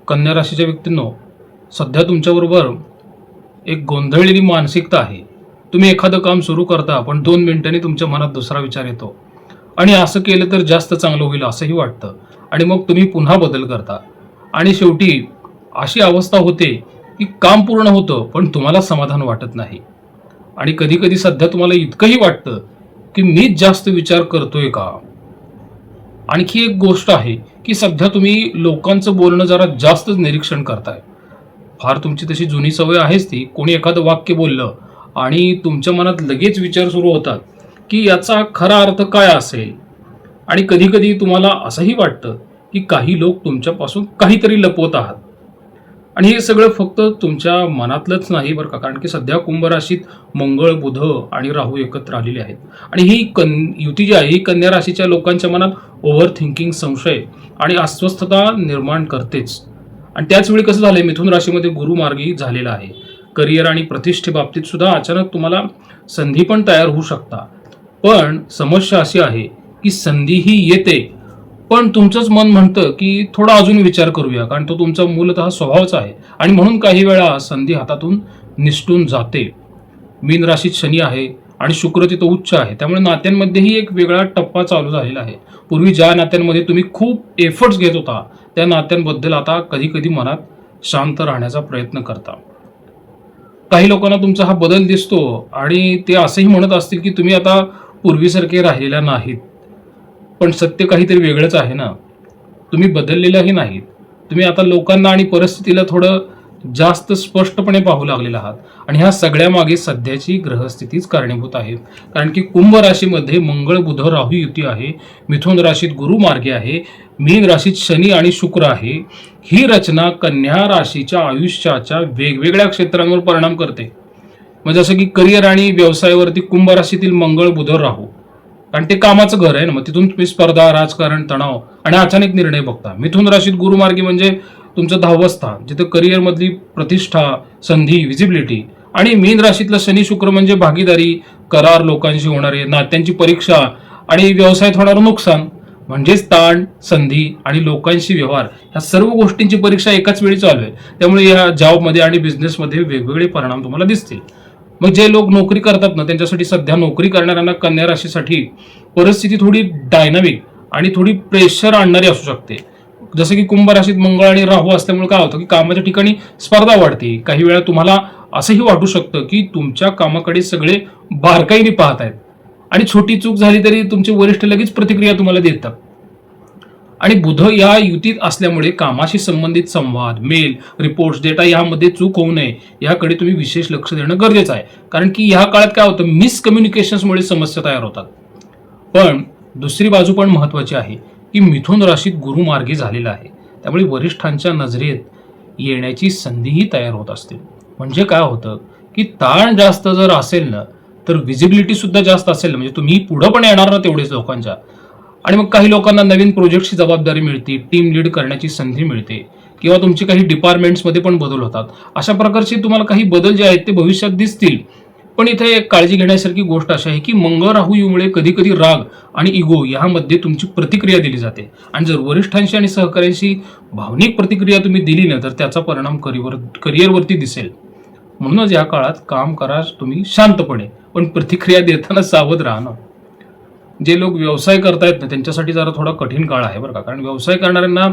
कन्या राशीच्या व्यक्तींनो, सध्या तुमच्याबरोबर एक गोंधळलेली मानसिकता आहे. तुम्ही एखादं काम सुरू करता, पण 2 मिनिटांनी तुमच्या मनात दुसरा विचार येतो आणि असं केलं तर जास्त चांगलं होईल असंही वाटतं आणि मग तुम्ही पुन्हा बदल करता आणि शेवटी अशी अवस्था होते की काम पूर्ण होतं पण तुम्हाला समाधान वाटत नाही. आणि कधी कधी सध्या तुम्हाला इतकंही वाटतं की मीच जास्त विचार करतोय का. आणखी एक गोष्ट आहे की सध्या तुम्ही लोकांचं बोलणं जरा जास्तच निरीक्षण करताय. फार तुमची तशी जुनी सवय आहेच ती. कोणी एखादं वाक्य बोललं आणि तुमच्या मनात लगेच विचार सुरू होतात की याचा खरा अर्थ काय असेल. आणि कधी कधी तुम्हाला असंही वाटतं की काही लोक तुमच्यापासून काहीतरी लपवत आहात. आणि हे सगळं फक्त तुमच्या मनातलंच नाही बरं का, कारण की सध्या कुंभ राशीत मंगळ, बुध आणि राहू एकत्र आलेले आहेत. आणि ही युती जी आहे ही कन्या राशीच्या लोकांच्या मनात ओव्हर थिंकिंग, संशय आणि अस्वस्थता निर्माण करतेच. आणि त्याच वेळी कसं झालंय, मिथुन राशीमध्ये गुरु मार्गी झालेला आहे. करिअर आणि प्रतिष्ठे बाबतीत सुद्धा अचानक तुम्हाला संधी पण तयार होऊ शकता. पण समस्या अशी आहे की संधी ही येते, पण तुमचंच मन म्हणतं की थोडा अजून विचार करूया, कारण तो तुमचा मूलतः स्वभावच आहे. आणि म्हणून काही वेळा संधी हातातून निसटून जाते. मीन राशीत शनी आहे आणि शुक्र तिथं उच्च आहे, त्यामुळे नात्यांमध्येही एक वेगळा टप्पा चालू झालेला आहे. पूर्वी ज्या नात्यांमध्ये तुम्ही खूप एफर्ट्स घेत होता त्या नात्यांबद्दल आता कधी कधी मनात शांत राहण्याचा प्रयत्न करता. काही लोकांना तुमचा हा बदल दिसतो आणि ते असंही म्हणत असतील की तुम्ही आता पूर्वीसारखे राहिलेल्या नाहीत. पण सत्य काहीतरी वेगळंच आहे ना. तुम्ही बदललेल्याही नाहीत. तुम्ही आता लोकांना आणि परिस्थितीला थोडं जास्त स्पष्टपणे पाहू लागलेला आहात. आणि ह्या सगळ्यामागे सध्याची ग्रहस्थितीच कारणीभूत आहे. कारण की कुंभ राशीमध्ये मंगळ, बुध, राहू युती आहे. मिथुन राशीत गुरु मार्गी आहे. मीन राशीत शनी आणि शुक्र आहे. ही रचना कन्या राशीच्या आयुष्याच्या वेगवेगळ्या क्षेत्रांवर परिणाम करते. म्हणजे जसं की करिअर आणि व्यवसायावरती कुंभ राशीतील मंगळ, बुध, राहू, कारण ते कामाचं घर आहे ना. मग तिथून तुम्ही स्पर्धा, राजकारण, तणाव आणि अचानक निर्णय बघता. मिथुन राशीत गुरुमार्गी म्हणजे तुमचं 10वं स्थान, जिथं करिअरमधली प्रतिष्ठा, संधी, विजिबिलिटी. आणि मीन राशीतलं शनी शुक्र म्हणजे भागीदारी, करार, लोकांशी होणारे नात्यांची परीक्षा आणि व्यवसायात होणारं नुकसान, म्हणजेच ताण, संधी आणि लोकांशी व्यवहार, ह्या सर्व गोष्टींची परीक्षा एकाच वेळी चालू आहे. त्यामुळे या जॉबमध्ये आणि बिझनेसमध्ये वेगवेगळे परिणाम तुम्हाला दिसतील. मग जे लोक नोकरी करतात ना, त्यांच्यासाठी सध्या नोकरी करणाऱ्यांना कन्या राशीसाठी परिस्थिती थोडी डायनामिक आणि थोडी प्रेशर आणणारी असू शकते. जसं की कुंभ राशीत मंगळ आणि राहू असल्यामुळे काय होतं की कामाच्या ठिकाणी स्पर्धा वाढते. काही वेळा तुम्हाला असंही वाटू शकतं की तुमच्या कामाकडे सगळे बारकाईने पाहत आहेत आणि छोटी चूक झाली तरी तुमचे वरिष्ठ लगेच प्रतिक्रिया तुम्हाला देतात. आणि बुध या युतीत असल्यामुळे कामाशी संबंधित संवाद, मेल, रिपोर्ट्स, डेटा यामध्ये चूक होऊ नये याकडे तुम्ही विशेष लक्ष देणं गरजेचं आहे. कारण की ह्या काळात काय होतं, मिसकम्युनिकेशन्समुळे समस्या तयार होतात. पण दुसरी बाजू पण महत्वाची आहे की मिथुन राशीत गुरु मार्गी झालेला आहे, त्यामुळे वरिष्ठांच्या नजरेत येण्याची संधीही तयार होत असते. म्हणजे काय होतं की ताण जास्त जर असेल ना, तर विजिबिलिटी सुद्धा जास्त असेल ना, म्हणजे तुम्ही पुढं पण येणार ना तेवढेच लोकांच्या. आणि मग काही लोकांना नवीन प्रोजेक्टची जबाबदारी मिळते, टीम लीड करण्याची संधी मिळते किंवा तुमची काही डिपार्टमेंट्समध्ये पण बदल होतात. अशा प्रकारचे तुम्हाला काही बदल जे आहेत ते भविष्यात दिसतील. पण इथे एक काळजी घेण्यासारखी गोष्ट अशी आहे की मंगळ राहू युमुळे कधी कधी राग आणि इगो यामध्ये तुमची प्रतिक्रिया दिली जाते. आणि जर वरिष्ठांशी आणि सहकाऱ्यांशी भावनिक प्रतिक्रिया तुम्ही दिली ना, तर त्याचा परिणाम करिअरवरती दिसेल. म्हणूनच या काळात काम करा तुम्ही शांतपणे, पण प्रतिक्रिया देताना सावध राहा ना. जे लोक व्यवसाय करतायत ना, त्यांच्यासाठी जरा थोडा कठीण काळ आहे बरं का. कारण व्यवसाय करणाऱ्यांना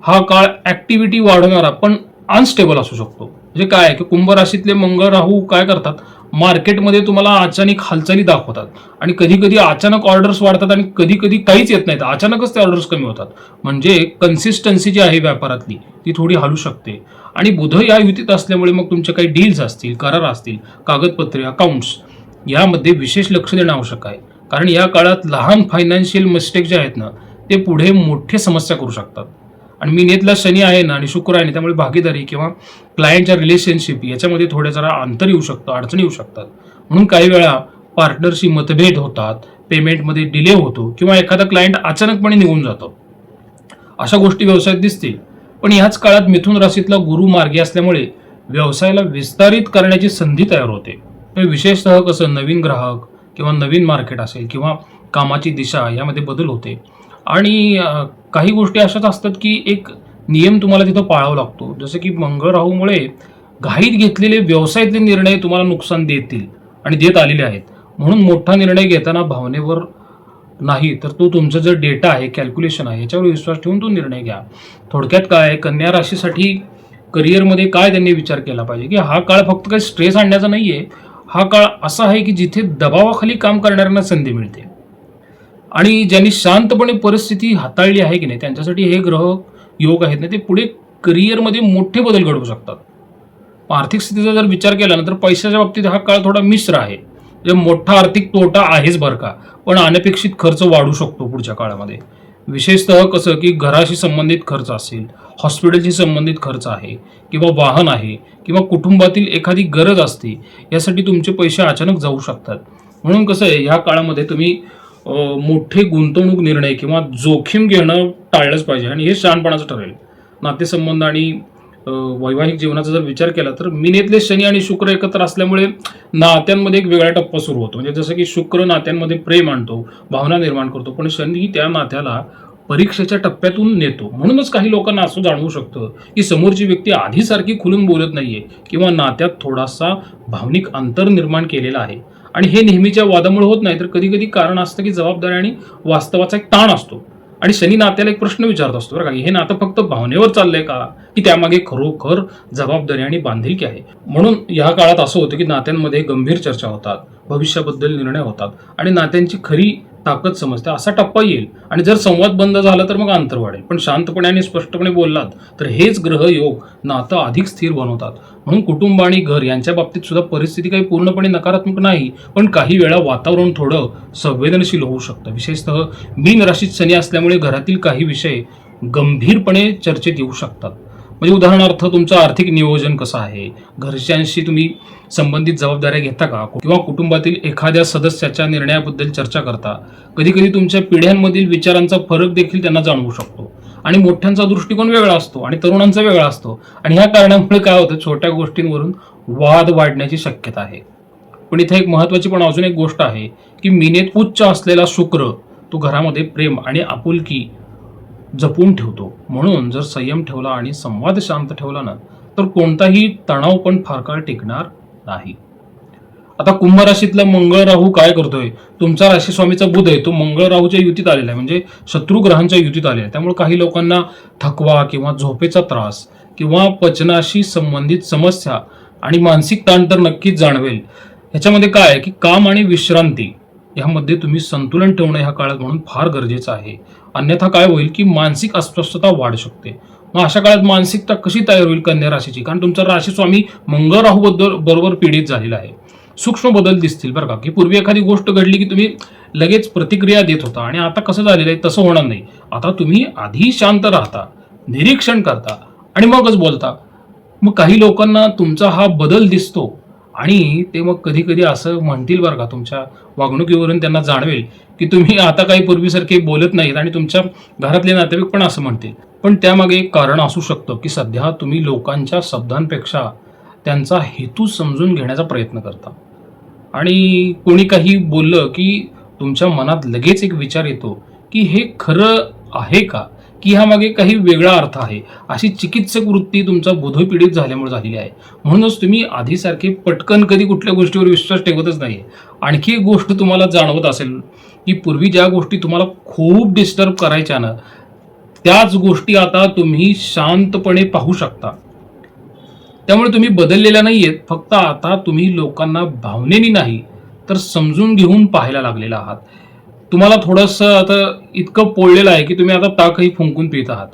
हा काळ ऍक्टिव्हिटी वाढवणारा पण अनस्टेबल असू शकतो. म्हणजे काय आहे की कुंभ राशीतले मंगळ राहू काय करतात, मार्केटमध्ये तुम्हाला अचानक हालचाली दाखवतात आणि कधी कधी अचानक ऑर्डर्स वाढतात आणि कधी कधी काहीच येत नाहीत, अचानकच ते ऑर्डर्स कमी होतात. म्हणजे कन्सिस्टन्सी जी आहे व्यापारातली ती थोडी हलू शकते. आणि बुध या युतीत असल्यामुळे मग तुमचे काही डील्स असतील, करार असतील, कागदपत्रे, अकाउंट्स यामध्ये विशेष लक्ष देणं आवश्यक आहे. कारण या काळात लहान फायनान्शियल मिस्टेक जे आहेत ना, ते पुढे मोठे समस्या करू शकतात. आणि मीनेतला शनी आहे ना आणि शुक्र आहे ना, त्यामुळे भागीदारी किंवा क्लायंटच्या रिलेशनशिप याच्यामध्ये थोडे जरा अंतर येऊ शकतं, अडचणी येऊ शकतात. म्हणून काही वेळा पार्टनरशी मतभेद होतात, पेमेंटमध्ये डिले होतो किंवा एखादा क्लायंट अचानकपणे निघून जातो. अशा गोष्टी व्यवसायात दिसतील. पण याच काळात मिथुन राशीतला गुरु मार्गी असल्यामुळे व्यवसायाला विस्तारित करण्याची संधी तयार होते. विशेषतः कसं नवीन ग्राहक किंवा नवीन मार्केट असेल किंवा कामाची दिशा यामध्ये बदल होते. आणि काही गोष्टी अशाच असतात की एक नियम तुम्हाला तिथं पाळावा लागतो. जसं की मंगळ राहूमुळे घाईत घेतलेले व्यवसायातले निर्णय तुम्हाला नुकसान देतील आणि देत आलेले आहेत. म्हणून मोठा निर्णय घेताना भावनेवर नाही तर तो तुमचा जर डेटा आहे, कॅल्क्युलेशन आहे, याच्यावर विश्वास ठेवून तो निर्णय घ्या. थोडक्यात काय आहे, कन्या राशीसाठी करिअरमध्ये काय त्यांनी विचार केला पाहिजे की हा काळ फक्त काही स्ट्रेस आणण्याचा नाही आहे. हा काळ असा आहे की जिथे दबावाखाली काम करणाऱ्यांना संधी मिळते आणि ज्यांनी शांतपणे परिस्थिती हाताळली आहे की नाही त्यांच्यासाठी हे ग्रह योग आहेत ना ते पुढे करिअरमध्ये मोठे बदल घडवू शकतात. आर्थिक स्थितीचा जर विचार केला ना तर पैशाच्या बाबतीत हा काळ थोडा मिश्र आहे. म्हणजे मोठा आर्थिक तोटा आहेच बरं का, पण अनपेक्षित खर्च वाढू शकतो पुढच्या काळामध्ये. विशेषतः कसं की घराशी संबंधित खर्च असेल, हॉस्पिटलशी संबंधित खर्च आहे किंवा वाहन आहे किंवा कुटुंबातील एखादी गरज असते, यासाठी तुमचे पैसे अचानक जाऊ शकतात. म्हणून कसं आहे ह्या काळामध्ये तुम्ही मोठे गुंतवणूक निर्णय किंवा जोखीम घेणं टाळलंच पाहिजे आणि हे शहाणपणाचं ठरेल. नातेसंबंध आणि वैवाहिक जीवनाचा जर विचार केला तर मिनेतले शनी आणि शुक्र एकत्र असल्यामुळे नात्यांमध्ये एक वेगळा टप्पा सुरू होतो. म्हणजे जसं की शुक्र नात्यांमध्ये प्रेम आणतो, भावना निर्माण करतो, पण शनी त्या नात्याला परीक्षेच्या टप्प्यातून नेतो. म्हणूनच काही लोकांना असं जाणवू शकतं की समोरची व्यक्ती आधीसारखी खुलून बोलत नाहीये किंवा नात्यात थोडासा भावनिक अंतर निर्माण केलेला आहे. आणि हे नेहमीच्या वादामुळे होत नाही तर कधी कधी कारण असतं की जबाबदारी आणि वास्तवाचा एक ताण असतो. आणि शनी नात्याला एक प्रश्न विचारत असतो बरं का, हे नातं फक्त भावनेवर चाललंय का की त्यामागे खरोखर जबाबदारी आणि बांधिलकी आहे. म्हणून या काळात असं होतं की नात्यांमध्ये गंभीर चर्चा होतात, भविष्याबद्दल निर्णय होतात आणि नात्यांची खरी ताकद समजते असा टप्पा येईल. आणि जर संवाद बंद झाला तर मग अंतर वाढेल, पण शांतपणे आणि स्पष्टपणे बोललात तर हेच ग्रह योग नातं अधिक स्थिर बनवतात. म्हणून कुटुंब आणि घर यांच्या बाबतीत सुद्धा परिस्थिती काही पूर्णपणे नकारात्मक नाही, पण काही वेळा वातावरण थोडं संवेदनशील होऊ शकतं. विशेषतः मीन राशीत शनी असल्यामुळे घरातील काही विषय गंभीरपणे चर्चेत येऊ शकतात. म्हणजे उदाहरणार्थ तुमचं आर्थिक नियोजन कसं आहे, घरच्यांशी तुम्ही संबंधित जबाबदाऱ्या घेता का किंवा कुटुंबातील एखाद्या सदस्याच्या निर्णयाबद्दल चर्चा करता. कधी कधी तुमच्या पिढ्यांमधील विचारांचा फरक देखील त्यांना जाणवू शकतो आणि मोठ्यांचा दृष्टिकोन वेगळा असतो आणि तरुणांचा वेगळा असतो आणि ह्या कारणामुळे काय होतं छोट्या गोष्टींवरून वाद वाढण्याची शक्यता आहे. पण इथे एक महत्वाची पण अजून एक गोष्ट आहे की मीनेत उच्च असलेला शुक्र तो घरामध्ये प्रेम आणि आपुलकी जपून ठेवतो. म्हणून जर संयम ठेवला आणि संवाद शांत ठेवला ना तर कोणताही तणाव पण फार काळ टिकणार नाही. आता कुंभ राशीतला मंगळ राहू काय करतोय, तुमचा राशी स्वामीचा बुध आहे तो मंगळ राहूच्या युतीत आलेला आहे, म्हणजे शत्रू ग्रहांच्या युतीत आलेला आहे. त्यामुळे काही लोकांना थकवा किंवा झोपेचा त्रास किंवा पचनाशी संबंधित समस्या आणि मानसिक ताण तर नक्कीच जाणवेल. ह्याच्यामध्ये काय आहे की काम आणि विश्रांती यामध्ये तुम्ही संतुलन ठेवणं ह्या काळात म्हणून फार गरजेचं आहे. अन्यथा काय होईल की मानसिक अस्वस्थता वाढू शकते. मग अशा काळात मानसिकता कशी तयार होईल कन्या राशीची, कारण तुमचा राशी स्वामी मंगळ राहू बरोबर पीडित झालेला आहे. सूक्ष्म बदल दिसतील बरं का, की पूर्वी एखादी गोष्ट घडली की तुम्ही लगेच प्रतिक्रिया देत होता आणि आता कसं झालेलं आहे तसं होणार नाही. आता तुम्ही आधी शांत राहता, निरीक्षण करता आणि मगच बोलता. मग काही लोकांना तुमचा हा बदल दिसतो आणि ते मग कधी कधी असं म्हणतील बरं का, तुमच्या वागणुकीवरून त्यांना जाणवेल की तुम्ही आता काही पूर्वीसारखे बोलत नाहीत आणि तुमच्या घरातले नातेवाईक पण असं म्हणतील. पण त्यामागे एक कारण असू शकतं की सध्या तुम्ही लोकांच्या शब्दांपेक्षा त्यांचा हेतू समजून घेण्याचा प्रयत्न करता आणि कोणी काही बोललं की तुमच्या मनात लगेच एक विचार येतो की हे खरं आहे का की ह्यामागे काही वेगळा अर्थ आहे. अशी चिकित्सक वृत्ती तुमचा बुधपीडित झाल्यामुळे झालेली आहे. म्हणूनच तुम्ही आधीसारखे पटकन कधी कुठल्या गोष्टीवर विश्वास ठेवतच नाही. आणखी एक गोष्ट तुम्हाला जाणवत असेल की पूर्वी ज्या गोष्टी तुम्हाला खूप डिस्टर्ब करायच्या ना त्याच गोष्टी आता तुम्ही शांतपणे पाहू शकता. त्यामुळे तुम्ही बदललेल्या नाहीयेत, फक्त आता तुम्ही लोकांना भावनेनी नाही तर समजून घेऊन पाहायला लागलेला आहात. तुम्हाला थोडंसं आता इतकं पोळलेलं आहे की तुम्ही आता ताकही फुंकून पित आहात.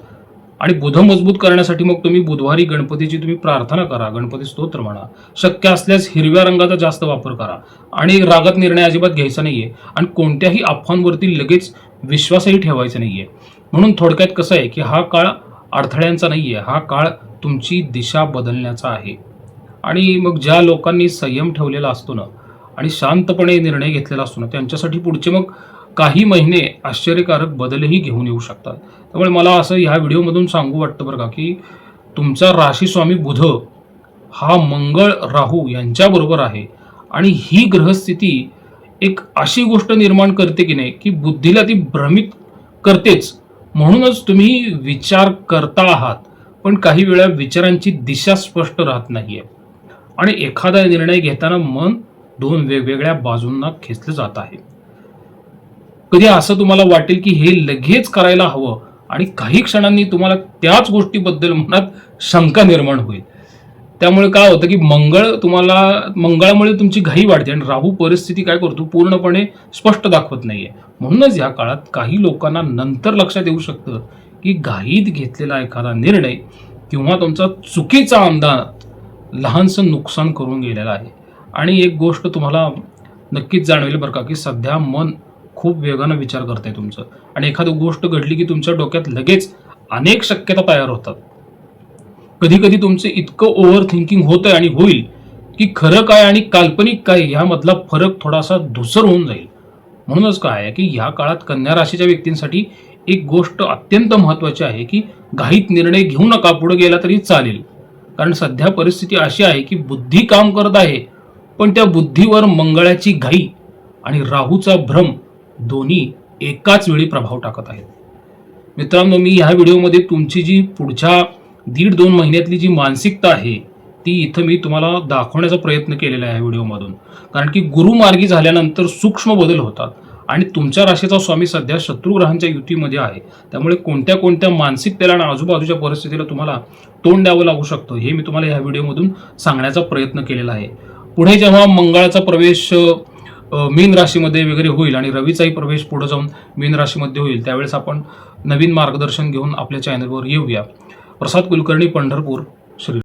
आणि बुध मजबूत करण्यासाठी मग तुम्ही बुधवारी गणपतीची तुम्ही प्रार्थना करा, गणपती स्तोत्र म्हणा, शक्य असल्यास हिरव्या रंगाचा जास्त वापर करा आणि रागात निर्णय अजिबात घ्यायचा नाहीये आणि कोणत्याही अफवांवरती लगेच विश्वासही ठेवायचा नाहीये. म्हणून थोडक्यात कसं आहे की हा काळ अडथळ्यांचा नाहीये, हा काळ तुमची दिशा बदलण्याचा आहे. आणि मग ज्या लोकांनी संयम ठेवलेला असतो ना आणि शांतपणे निर्णय घेतलेला असतो ना त्यांच्यासाठी पुढचे मग काही महिने आश्चर्यकारक बदलही घेऊन येऊ शकतात. त्यामुळे मला असं ह्या व्हिडिओमधून सांगू वाटतं बरं का की तुमचा राशी स्वामी बुध हा मंगळ राहू यांच्याबरोबर आहे आणि ही ग्रहस्थिती एक अशी गोष्ट निर्माण करते की नाही की बुद्धीला ती भ्रमित करतेच, म्हणूनच तुम्ही विचार करता आहात, पण काही वेळा विचारांची दिशा स्पष्ट राहत नाहीये आणि एखादा निर्णय घेताना मन दोन वेगवेगळ्या बाजूंना खेचलं जात आहे. कधी असं तुम्हाला वाटेल की हे लगेच करायला हवं आणि काही क्षणांनी तुम्हाला त्याच गोष्टीबद्दल मनात शंका निर्माण होईल. त्यामुळे काय होतं की मंगळामुळे तुमची घाई वाढते आणि राहू परिस्थिती काय करतो, पूर्णपणे स्पष्ट दाखवत नाहीये. म्हणूनच या काळात काही लोकांना नंतर लक्षात येऊ शकतं की घाईत घेतलेला एखादा निर्णय किंवा तुमचा चुकीचा अंदाज लहानसं नुकसान करून गेलेला आहे. आणि एक गोष्ट तुम्हाला नक्कीच जाणवेल बरं का, की सध्या मन खूप वेगानं विचार करतंय तुमचं आणि एखादी गोष्ट घडली की तुमच्या डोक्यात लगेच अनेक शक्यता तयार होतात. कधी कधी तुमचं इतकं ओव्हर थिंकिंग होतंय आणि होईल की खरं काय आणि काल्पनिक काय यामधला फरक थोडासा धुसर होऊन जाईल. म्हणूनच काय आहे की ह्या काळात कन्या राशीच्या व्यक्तींसाठी एक गोष्ट अत्यंत महत्वाची आहे की घाईत निर्णय घेऊ नका, पुढे गेला तरी चालेल. कारण सध्या परिस्थिती अशी आहे की बुद्धी काम करत आहे, पण त्या बुद्धीवर मंगळाची घाई आणि राहूचा भ्रम दोन्ही एकाच वेळी प्रभाव टाकत आहेत. मित्रांनो, मी ह्या व्हिडिओमध्ये तुमची जी पुढच्या 1.5-2 महिन्यातली जी मानसिकता आहे ती इथं मी तुम्हाला दाखवण्याचा प्रयत्न केलेला आहे व्हिडिओमधून. कारण की गुरुमार्गी झाल्यानंतर सूक्ष्म बदल होतात आणि तुमच्या राशीचा स्वामी सध्या शत्रुग्रहांच्या युतीमध्ये आहे. त्यामुळे कोणत्या कोणत्या मानसिकतेला आणि आजूबाजूच्या परिस्थितीला तुम्हाला तोंड द्यावं लागू शकतं हे मी तुम्हाला ह्या व्हिडिओमधून सांगण्याचा प्रयत्न केलेला आहे. पुढे जेव्हा मंगळाचा प्रवेश मीन राशीमध्ये वगैरे होईल आणि रवीचाही प्रवेश पुढे जाऊन मीन राशीमध्ये होईल, त्यावेळेस आपण नवीन मार्गदर्शन घेऊन आपल्या चॅनलवर येऊया. प्रसाद कुलकर्णी, पंढरपूर, श्री